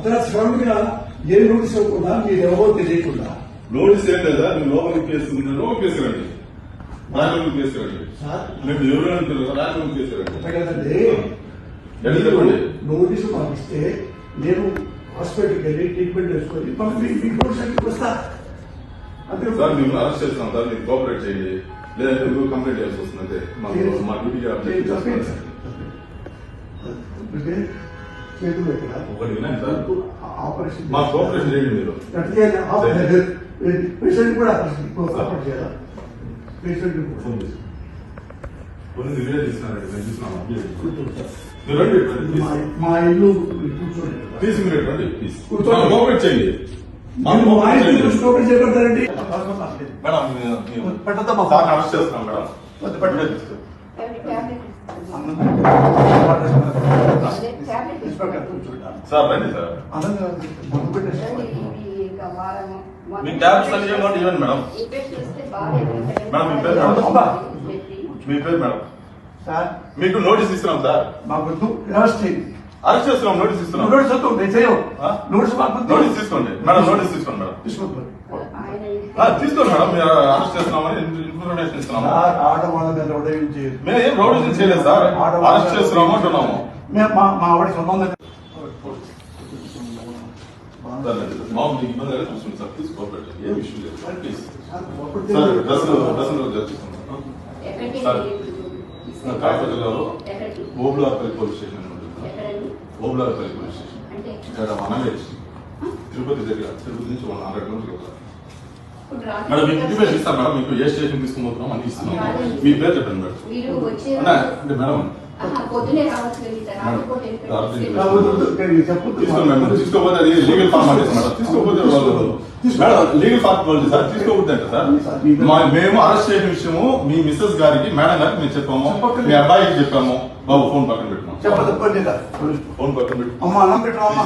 అతను శ్రమిక ఏ నోటీస్ ఇవ్వకుండా మీరు ఎవరో తెలియకుండా నోటీస్ ఏం లేదా నువ్వు లోపలికి కేసుకుంటున్నావు కేసుకురండి రాజమండ్రి కేసుకురండి మీరు ఎవరు రాజమండ్రి కేసుకురండి కదండి చెప్పండి. నోటీసు పంపిస్తే నేను హాస్పిటల్కి వెళ్ళి ట్రీట్మెంట్ వేసుకొని మీకు నోటీస్ వస్తా అంతే సార్ మేము అరెస్ట్ చేస్తున్నాం సార్ మీరు కోఆపరేట్ చేయండి లేదంటే మీరు కంప్లైంట్ చేయాల్సి వస్తుంది అంతే మా డ్యూటీ చేతులు ఎక్కడ ఒకటి వినండి సార్ ఆపరేషన్ మా కోఆపరేషన్ చేయండి మీరు పేషెంట్ కూడా ఆపరేషన్ చేయాలా పేషెంట్ కొన్ని వీడియో తీసుకున్నారండి మేము చూస్తున్నాం మీరు రండి మా ఇల్లు కూర్చోండి తీసి మీరు రండి ప్లీజ్ కూర్చోండి. కోఆపరేట్ చేయండి మా ఇంట్లో కోఆపరేట్ చేయబడతారండి మేడం పెట్టద్దమ్మా సార్ అరెస్ట్ చేస్తున్నాం మేడం వీడియో తీసుకో సార్ రండి సార్ మీ ట్యాబ్స్ అన్ని ఇవ్వండి ఇవ్వండి మేడం మేడం మీ పేరు మేడం మీ పేరు మేడం సార్ మీకు నోటీస్ ఇస్తున్నాం సార్ మాకు అరెస్ట్ చేయండి అరెస్ట్ చేస్తున్నాం నోటీస్ ఇస్తున్నాం నోటీస్ వద్దు నేను చేయను నోటీస్ నోటీస్ తీసుకోండి మేడం నోటీస్ తీసుకోండి మేడం తీసుకోండి తీసుకోండి మేడం మీరు అరెస్ట్ చేస్తున్నామని ఇన్ఫర్మేషన్ ఇస్తున్నాము ఆట వాళ్ళ మీద ఉదయం చేయదు మేము ఏం రోడ్ చేయలేదు సార్ అరెస్ట్ చేస్తున్నాము అంటున్నాము మా వాడి సంబంధం మామూలు మీకు ఇబ్బంది అయితే చూస్తుంది sir please cooperate A issue లేదు ప్లీజ్ సార్ డ్రెస్ చేస్తున్నాం సార్ కాకప జిల్లాలో Obularpalli police station Obularpalli police station ఇక్కడ మనవేజ్ తిరుపతి దగ్గర తిరుపతి నుంచి 100 కిలోమీటర్లు మేడం మీకు ఇంటిమేషన్ ఇస్తాను మేడం మీకు ఏ స్టేషన్ తీసుకుపోతున్నాం అని ఇస్తున్నాం మీ పేరు చెప్పండి మేడం అంటే మేడం తీసుకోపోతే అది లీగల్ ఫార్మాలిటీస్ మేడం తీసుకోపోతే వాళ్ళు మేడం లీగల్ ఫార్మాలిటీ సార్ తీసుకోకపోతే సార్ మేము అరెస్ట్ చేసిన విషయము మీ మిస్సెస్ గారికి మేడం గారికి మేము చెప్పాము మీ అబ్బాయికి చెప్పాము బాబు ఫోన్ పక్కన పెట్టినాం చెప్పండి ఫోన్ పక్కన పెట్టి అమ్మా అన్నం పెట్టామమ్మా